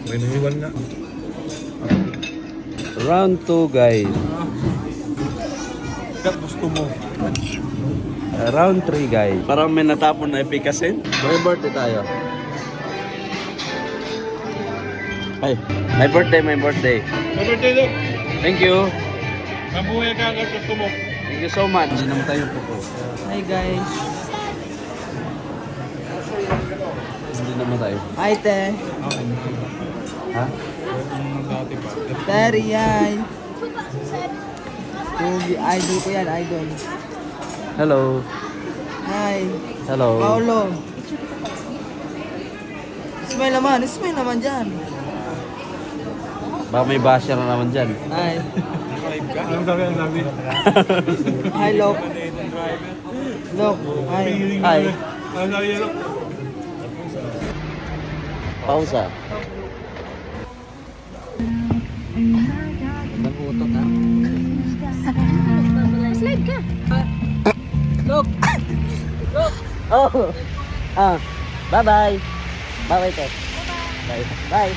May nahiwan nga. Round 2 guys. Kat gusto mo. Round 3 guys. Parang may natapon na epikasin. May birthday tayo. Ay, my birthday. May birthday daw. Thank you. Mabuhay ka kat gusto mo. Thank you so much. Hindi naman tayo po. Hi guys. Hindi naman tayo. Hi te. Ha? Dati pa. Terry, hi. Idol ko yan, idol. Hello. Hi. Hello. Paolo. Smile naman dyan. Baka may basya na naman dyan. Hi. Ang sabi. Hi, Lok. Lok, hi. Hi. Ang sabi yan. Pausa. Nagutot ha. Slide ka. Lok. Oh. Ah. Bye-bye. Bye-bye, Ted. Bye. Bye.